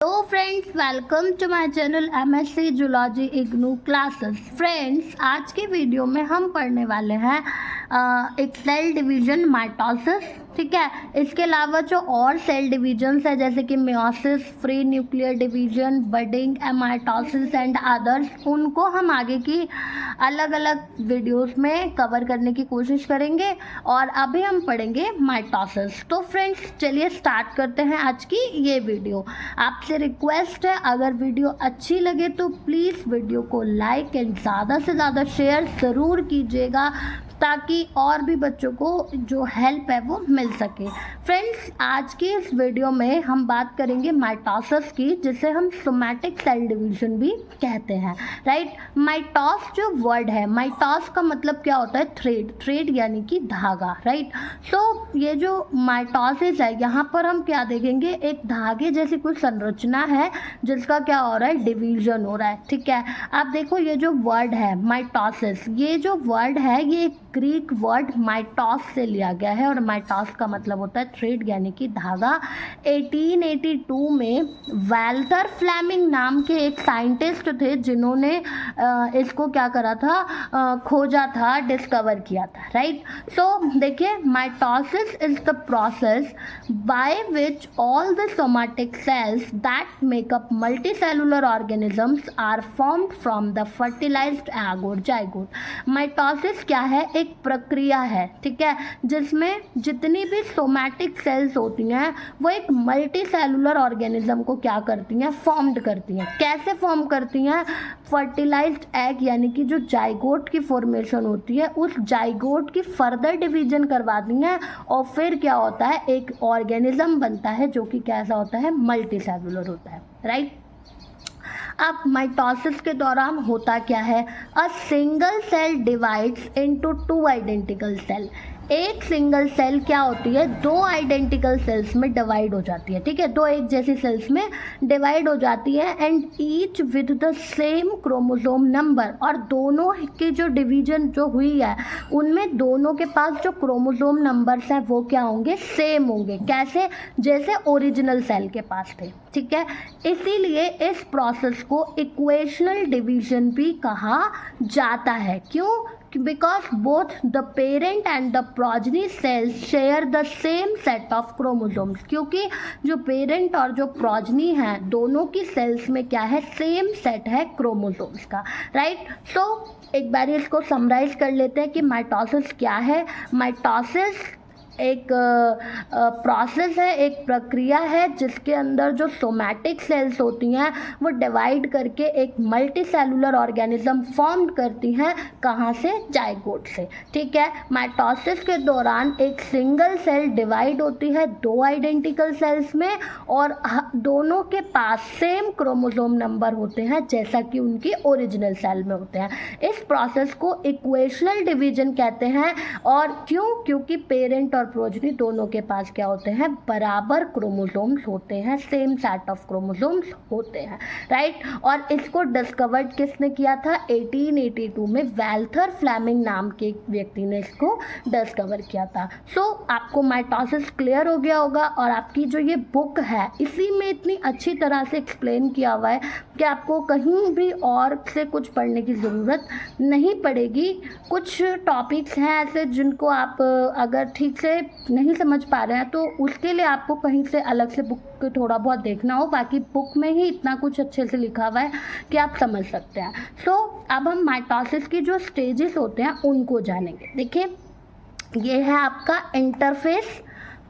Hello friends, welcome to my channel MSc zoology IGNOU classes. Friends, आज के video में हम पढ़ने वाले हैं एक सेल डिवीजन माइटोसिस। ठीक है, इसके अलावा जो और सेल डिवीजन्स है जैसे कि meiosis, free nuclear division, budding, amitosis and others, उनको हम आगे की अलग अलग वीडियोस में कवर करने की कोशिश करेंगे और अभी हम पढ़ेंगे माइटोसिस। तो फ्रेंड्स, चलिए स्टार्ट करते हैं आज की ये वीडियो। आपसे रिक्वेस्ट है, अगर वीडियो अच्छी लगे तो प्लीज़ वीडियो को लाइक एंड ज़्यादा से ज़्यादा शेयर ज़रूर कीजिएगा ताकि और भी बच्चों को जो हेल्प है वो मिल सके। फ्रेंड्स, आज की इस वीडियो में हम बात करेंगे माइटोसिस की, जिसे हम सोमैटिक सेल डिवीजन भी कहते हैं। राइट, माइटोस जो वर्ड है, माइटोस का मतलब क्या होता है? थ्रेड यानी कि धागा। राइट, सो ये जो माइटोसिस है, यहाँ पर हम क्या देखेंगे? एक धागे जैसी कुछ संरचना है जिसका क्या हो रहा है? डिवीजन हो रहा है। ठीक है, अब देखो ये जो वर्ड है माइटोसिस, ये जो वर्ड है ये एक ग्रीक वर्ड माइटोस से लिया गया है और माइटोस का मतलब होता है थ्रेड यानी कि धागा। 1882 में वाल्टर फ्लेमिंग नाम के एक साइंटिस्ट थे जिन्होंने इसको क्या करा था? खोजा था, डिस्कवर किया था। राइट, सो देखिए, mitosis is the process by which all the somatic cells that make up multicellular organisms are formed from the fertilised egg और जाइगोट। माइटोसिस क्या है? एक प्रक्रिया है, ठीक है, जिसमें जितनी भी सोमैटिक सेल्स होती हैं वो एक मल्टी सेलुलर ऑर्गेनिज्म को क्या करती हैं? फॉर्म्ड करती हैं। कैसे फॉर्म करती हैं? फर्टिलाइज्ड एग यानी कि जो जाइगोट की फॉर्मेशन होती है, उस जाइगोट की फर्दर डिवीजन करवाती हैं और फिर क्या होता है? एक ऑर्गेनिज्म बनता है जो कि कैसा होता है? मल्टी सेलुलर होता है। राइट, अब माइटोसिस के दौरान होता क्या है? A single cell divides into two identical cell. एक सिंगल सेल क्या होती है? दो आइडेंटिकल सेल्स में डिवाइड हो जाती है। ठीक है, दो एक जैसी सेल्स में डिवाइड हो जाती है and each with the same chromosome number. और दोनों की जो डिवीजन जो हुई है उनमें दोनों के पास जो क्रोमोसोम नंबर्स हैं वो क्या होंगे? सेम होंगे। कैसे? जैसे ओरिजिनल सेल के पास थे। ठीक है, इसीलिए इस प्रोसेस को इक्वेशनल डिवीजन भी कहा जाता है। क्यों? Because both the parent and the progeny cells share the same set of chromosomes. क्योंकि जो पेरेंट और जो प्रोजनी हैं दोनों की सेल्स में क्या है? सेम सेट है क्रोमोसोम्स का। राइट, सो एक बार इसको समराइज कर लेते हैं कि माइटोसिस क्या है। माइटोसिस एक प्रोसेस है, एक प्रक्रिया है जिसके अंदर जो सोमैटिक सेल्स होती हैं वो डिवाइड करके एक मल्टी सेलुलर ऑर्गेनिज्म फॉर्म करती हैं। कहाँ से? जाइगोट से। ठीक है, माइटोसिस के दौरान एक सिंगल सेल डिवाइड होती है दो आइडेंटिकल सेल्स में और दोनों के पास सेम क्रोमोसोम नंबर होते हैं जैसा कि उनकी ओरिजिनल सेल में होते हैं। इस प्रोसेस को इक्वेशनल डिवीजन कहते हैं। और क्यों? क्योंकि पेरेंट और प्रोजनी दोनों के पास क्या होते हैं? बराबर क्रोमोसोम्स होते हैं, सेम सेट ऑफ क्रोमोसोम्स होते हैं। राइट, और इसको डिस्कवर्ड किसने किया था? 1882 में वाल्टर फ्लेमिंग नाम के व्यक्ति ने इसको डिस्कवर किया था। सो आपको माइटोसिस क्लियर हो गया होगा और आपकी जो ये बुक है इसी में इतनी अच्छी तरह से एक्सप्लेन किया हुआ है कि आपको कहीं भी और से कुछ पढ़ने की ज़रूरत नहीं पड़ेगी। कुछ टॉपिक्स हैं ऐसे जिनको आप अगर ठीक से नहीं समझ पा रहे हैं तो उसके लिए आपको कहीं से अलग से बुक थोड़ा बहुत देखना हो, बाकी बुक में ही इतना कुछ अच्छे से लिखा हुआ है कि आप समझ सकते हैं। सो अब हम माइटोसिस की जो स्टेजेस होते हैं उनको जानेंगे। देखिए, ये है आपका इंटरफेस,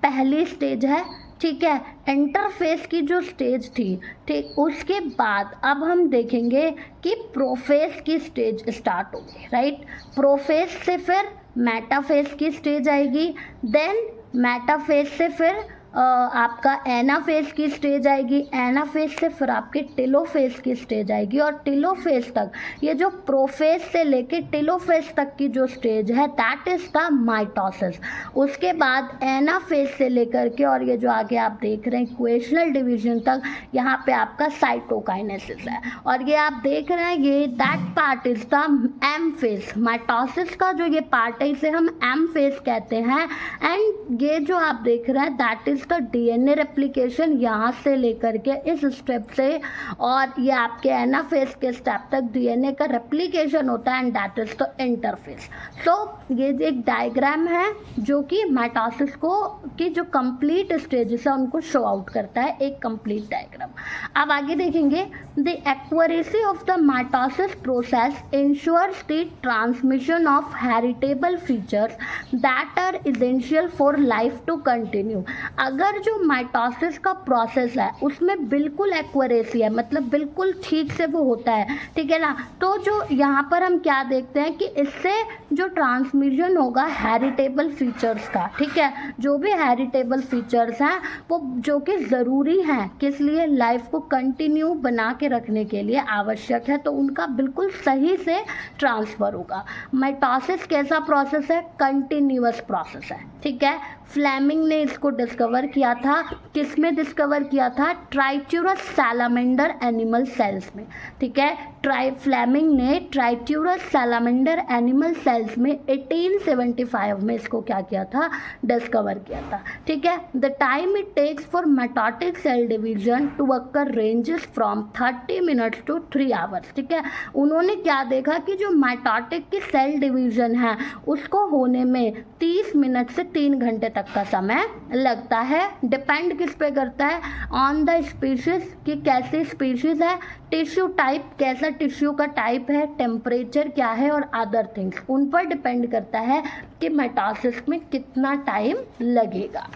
पहली स्टेज है। ठीक है, इंटरफेस की जो स्टेज थी, ठीक, उसके बाद अब हम देखेंगे कि प्रोफेस की स्टेज स्टार्ट होगी। राइट, प्रोफेस से फिर मेटाफेस की स्टेज आएगी, देन मेटाफेस से फिर आपका एनाफेस की स्टेज आएगी, एनाफेस से फिर आपके टेलोफेस की स्टेज आएगी और टेलोफेस तक, ये जो प्रोफेस से लेके टेलोफेस तक की जो स्टेज है दैट इज द माइटोसिस। उसके बाद एनाफेस से लेकर के और ये जो आगे आप देख रहे हैं इक्वेशनल डिवीजन तक, यहाँ पे आपका साइटोकाइनेसिस है और ये आप देख रहे हैं ये that part is the M phase. Mitosis का जो ये पार्ट है इसे हम एम फेस कहते हैं एंड ये जो आप देख रहे हैं that is the DNA replication, यहाँ से लेकर के इस स्टेप से और ये आपके एनाफेज के स्टेप तक डीएनए का रेप्लिकेशन होता है and that is the interphase. So ये एक डायग्राम है जो कि माइटोसिस को की जो कंप्लीट स्टेजेस है उनको शो आउट करता है, एक कंप्लीट डायग्राम। अब आगे देखेंगे, the accuracy of the mitosis process ensures the transmission of heritable features that are essential for life to continue. अगर जो माइटोसिस का प्रोसेस है उसमें बिल्कुल एक्यूरेसी है, मतलब बिल्कुल ठीक से वो होता है, ठीक है ना, तो जो यहाँ पर हम क्या देखते हैं कि इससे जो ट्रांसमिशन होगा हेरिटेबल फीचर्स का, ठीक है, जो भी हेरिटेबल फीचर्स हैं वो जो कि ज़रूरी हैं किस लिए, लाइफ को कंटिन्यू बना के रखने के लिए आवश्यक है, तो उनका बिल्कुल सही से ट्रांसफ़र होगा। माइटोसिस कैसा प्रोसेस है, कंटिन्यूअस प्रोसेस है, ठीक है। फ्लेमिंग ने इसको डिस्कवर किया था, किस में डिस्कवर किया था, ट्राइट्यूरस सैलामेंडर एनिमल सेल्स में, ठीक है। फ्लेमिंग ने ट्राइट्यूरस सैलामेंडर एनिमल सेल्स में 1875 में इसको क्या किया था, डिस्कवर किया था, ठीक है। The time it takes for mitotic cell division to occur ranges from 30 minutes to 3 hours, ठीक है। उन्होंने क्या देखा कि जो मेटाटिक की सेल डिवीजन है उसको होने में 30 मिनट से 3 घंटे तक का समय लगता है। डिपेंड किस पे करता है, ऑन द स्पीशीज, कि कैसी स्पीशीज है, टिश्यू टाइप, कैसा टिश्यू का टाइप है, टेम्परेचर क्या है और अदर थिंग्स, उन पर डिपेंड करता है कि मेटासिस में कितना टाइम लगेगा।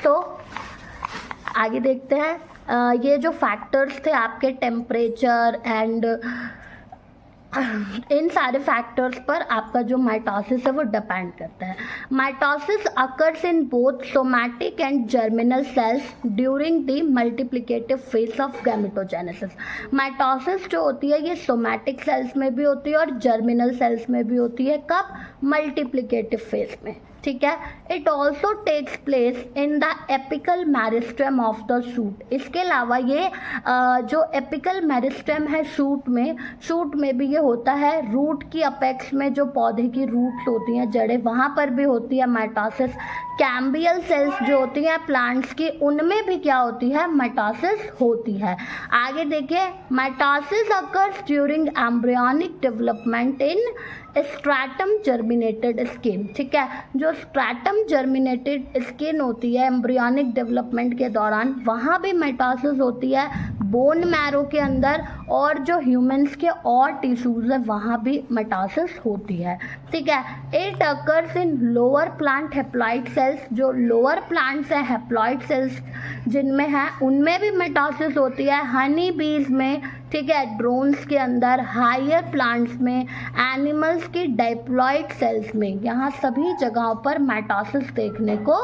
तो आगे देखते हैं, ये जो फैक्टर्स थे आपके टेम्परेचर एंड इन सारे फैक्टर्स पर आपका जो माइटोसिस है वो डिपेंड करता है। Mitosis occurs in both somatic and germinal cells during the multiplicative phase of gametogenesis. Mitosis जो होती है ये सोमैटिक सेल्स में भी होती है और जर्मिनल सेल्स में भी होती है, कब, मल्टीप्लिकेटिव फेज में, ठीक है। It also takes place in the apical meristem of the shoot. इसके अलावा ये जो एपिकल मेरिस्टेम है शूट में भी ये होता है। रूट की अपेक्स में जो पौधे की रूट्स होती हैं, जड़ें, वहाँ पर भी होती है माइटोसिस। कैम्बियल सेल्स जो होती हैं प्लांट्स की, उनमें भी क्या होती है, माइटोसिस होती है। आगे देखिए, mitosis occurs during embryonic development in stratum germinated skin, ठीक है। जो स्ट्रैटम जर्मिनेटेड स्किन होती है एम्ब्रियोनिक डेवलपमेंट के दौरान, वहाँ भी माइटोसिस होती है। बोन मैरो के अंदर और जो ह्यूमंस के और टिश्यूज है वहाँ भी माइटोसिस होती है, ठीक है। It occurs in lower plant haploid cells. जो लोअर प्लांट्स हैं हैप्लॉइड सेल्स जिनमें है उनमें भी माइटोसिस होती है। हनी बीज में, ठीक है, ड्रोन्स के अंदर, हायर प्लांट्स में, एनिमल्स की डाइप्लॉइड सेल्स में, यहाँ सभी जगहों पर माइटोसिस देखने को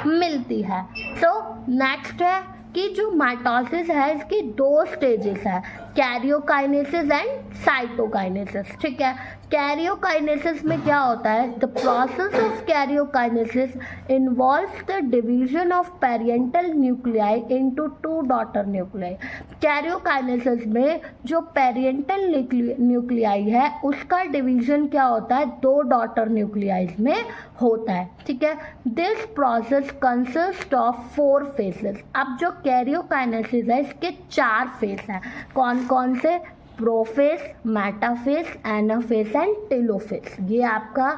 मिलती है। सो नेक्स्ट है कि जो माइटोसिस है इसकी 2 स्टेजेस है, कैरियोकाइनेसिस एंड साइटोकाइनेसिस, ठीक है। कैरियोकाइनेसिस में क्या होता है, the process of karyokinesis involves the division of parental nuclei into 2 daughter nuclei. Karyokinesis में जो पेरेंटल न्यूक्लियाई है उसका डिवीजन क्या होता है, 2 डॉटर न्यूक्लियाइज में होता है, ठीक है। This process consist of 4 phases. अब जो कैरियोकाइनेसिस है इसके 4 फेज हैं, कौन कौन से, prophase, metaphase, anaphase and telophase. ये आपका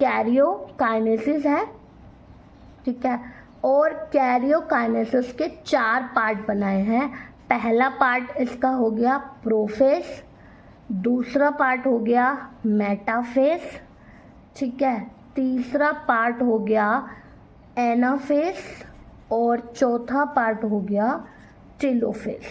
कैरियोकाइनेसिस है, ठीक है। और कैरियोकाइनेसिस के 4 पार्ट बनाए हैं। पहला पार्ट इसका हो गया प्रोफेज, दूसरा पार्ट हो गया मेटाफेज, ठीक है, तीसरा पार्ट हो गया एनाफेज और चौथा पार्ट हो गया टेलोफेज।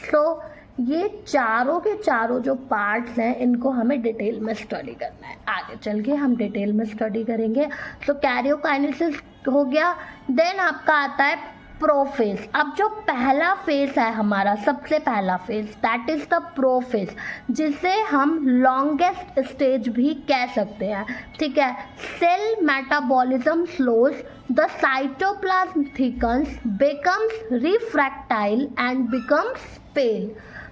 सो ये चारों के चारों जो पार्ट्स हैं इनको हमें डिटेल में स्टडी करना है। आगे चल के हम डिटेल में स्टडी करेंगे। सो कैरियोकाइनेसिस हो गया। देन आपका आता है प्रोफेज। अब जो पहला फेज है हमारा, सबसे पहला phase, that is the prophase, जिसे हम लॉन्गेस्ट स्टेज भी कह सकते हैं, ठीक है। Cell metabolism slows, the cytoplasm thickens, becomes refractile and becomes pale.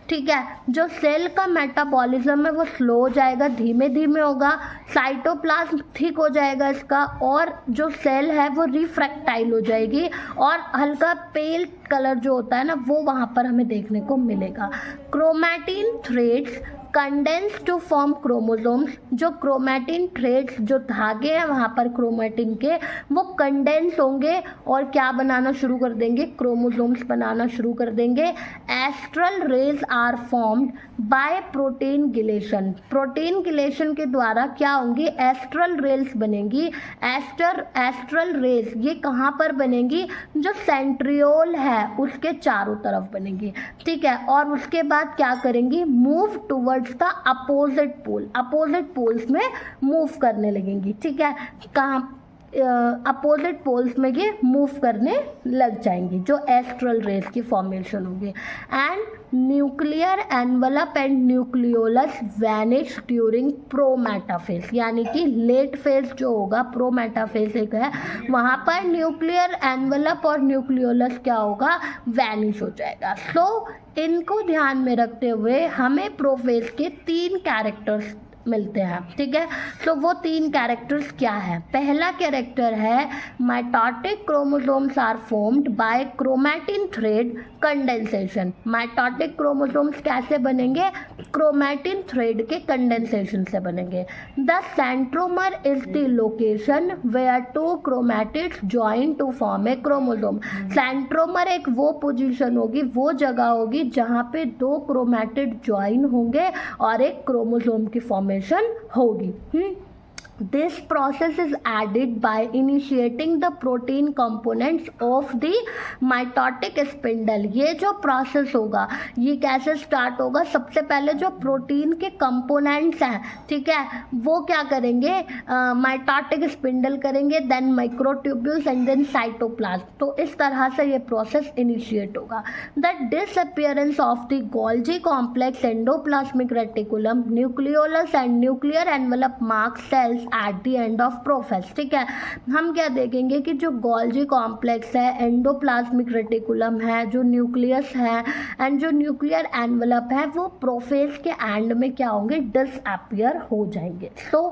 ठीक है। जो सेल का मेटाबॉलिज्म है वो स्लो हो जाएगा, धीमे धीमे होगा, साइटोप्लाज्म थिक हो जाएगा इसका, और जो सेल है वो रिफ्रैक्टाइल हो जाएगी और हल्का पेल कलर जो होता है ना वो वहाँ पर हमें देखने को मिलेगा। Chromatin threads condense to form chromosomes. जो क्रोमैटिन थ्रेड्स, जो धागे हैं वहाँ पर क्रोमैटिन के, वो कंडेंस होंगे और क्या बनाना शुरू कर देंगे, क्रोमोसोम्स बनाना शुरू कर देंगे। Astral rays are formed by protein gelation. Protein gelation के द्वारा क्या होंगी, एस्ट्रल रेल्स बनेंगी। एस्ट्रल रेज ये कहाँ पर बनेंगी, जो सेंट्रियोल है उसके चारों तरफ बनेंगी, ठीक है। और उसके बाद क्या करेंगी, move towards the opposite pole, opposite poles में मूव करने लगेंगी, ठीक है। कहाँ, अपोजिट पोल्स में ये मूव करने लग जाएंगी, जो एस्ट्रल रेज की फॉर्मेशन होगी। And nuclear envelope and nucleolus vanish during prometaphase, यानी कि लेट फेज जो होगा, प्रोमेटाफेज एक है, वहाँ पर न्यूक्लियर एनवलप और न्यूक्लियोलस क्या होगा, वैनिश हो जाएगा। सो इनको ध्यान में रखते हुए हमें प्रोफेज के 3 कैरेक्टर्स मिलते हैं, ठीक है। तो वो 3 कैरेक्टर्स क्या है, पहला कैरेक्टर है mitotic chromosomes are formed by chromatin thread condensation. Mitotic chromosomes कैसे बनेंगे, क्रोमैटिन थ्रेड के कंडेंसेशन से बनेंगे। The centromere is the location where 2 chromatids join to form a chromosome. Centromere एक वो पोजीशन होगी, वो जगह होगी जहाँ पे 2 क्रोमैटिड जॉइन होंगे और एक क्रोमोसोम की फॉर्मेशन होगी। This process is added by initiating the protein components of the mitotic spindle। ये जो प्रोसेस होगा ये कैसे स्टार्ट होगा, सबसे पहले जो प्रोटीन के कंपोनेंट्स हैं, ठीक है, वो क्या करेंगे, माइटोटिक स्पिंडल करेंगे, then microtubules and then cytoplasm. तो इस तरह से ये प्रोसेस इनिशिएट होगा। The disappearance of the Golgi complex endoplasmic reticulum nucleolus and nuclear envelope mark cells at the end of prophase, ठीक है। हम क्या देखेंगे कि जो गोल्जी कॉम्प्लेक्स है, एंडोप्लाज्मिक रेटिकुलम है, जो न्यूक्लियस है एंड जो न्यूक्लियर एनवलप है, वो प्रोफेज के एंड में क्या होंगे, डिसअपियर हो जाएंगे। तो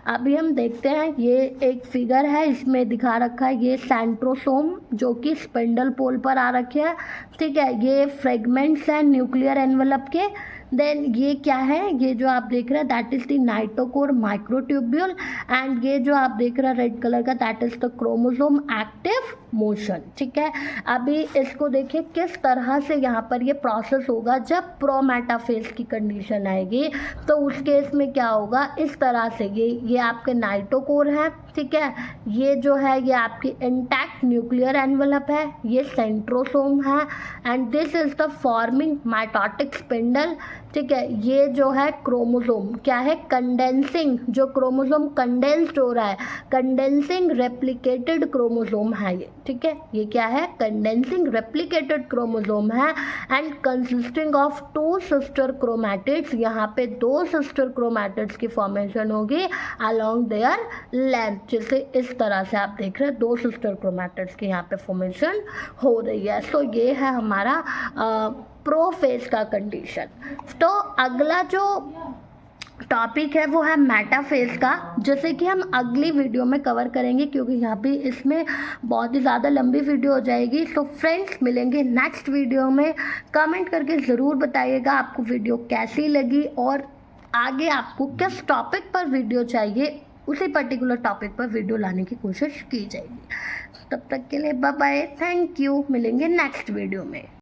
अभी हम देखते हैं, ये एक फिगर है, इसमें दिखा रखा है ये सेंट्रोसोम जो कि स्पिंडल पोल पर आ रखे हैं, ठीक है। ये फ्रेगमेंट्स हैं न्यूक्लियर एनवलप के। देन ये क्या है, ये जो आप देख रहे हैं that is the kinetochore microtubule, and ये जो आप देख रहे हैं रेड कलर का that is the chromosome active motion, ठीक है। अभी इसको देखिए किस तरह से यहाँ पर ये प्रोसेस होगा। जब प्रोमेटाफेज की कंडीशन आएगी तो उस केस में क्या होगा, इस तरह से ये आपके नाइटोकोर है, ठीक है। ये जो है ये आपकी इंटैक्ट न्यूक्लियर एनवलप है, ये सेंट्रोसोम है, and this is the forming mitotic spindle, ठीक है। ये जो है क्रोमोसोम क्या है, कंडेंसिंग, जो क्रोमोसोम कंडेंस्ड हो रहा है, कंडेंसिंग रेप्लिकेटेड क्रोमोसोम है ये, ठीक है। ये क्या है, कंडेंसिंग रेप्लिकेटेड क्रोमोसोम है and consisting of 2 sister chromatids. यहाँ पे 2 सिस्टर क्रोमैटिड्स की फॉर्मेशन होगी अलोंग देयर लेंथ, जैसे इस तरह से आप देख रहे हैं 2 सिस्टर क्रोमैटिड्स की यहाँ पे फॉर्मेशन हो रही है। सो ये है हमारा प्रोफेज का कंडीशन। तो अगला जो टॉपिक है वो है मेटाफेज का, जैसे कि हम अगली वीडियो में कवर करेंगे क्योंकि यहाँ पे इसमें बहुत ही ज़्यादा लंबी वीडियो हो जाएगी। तो फ्रेंड्स मिलेंगे नेक्स्ट वीडियो में। कमेंट करके ज़रूर बताइएगा आपको वीडियो कैसी लगी और आगे आपको किस टॉपिक पर वीडियो चाहिए, उसी पर्टिकुलर टॉपिक पर वीडियो लाने की कोशिश की जाएगी। तब तक के लिए बाय बाय, थैंक यू, मिलेंगे नेक्स्ट वीडियो में।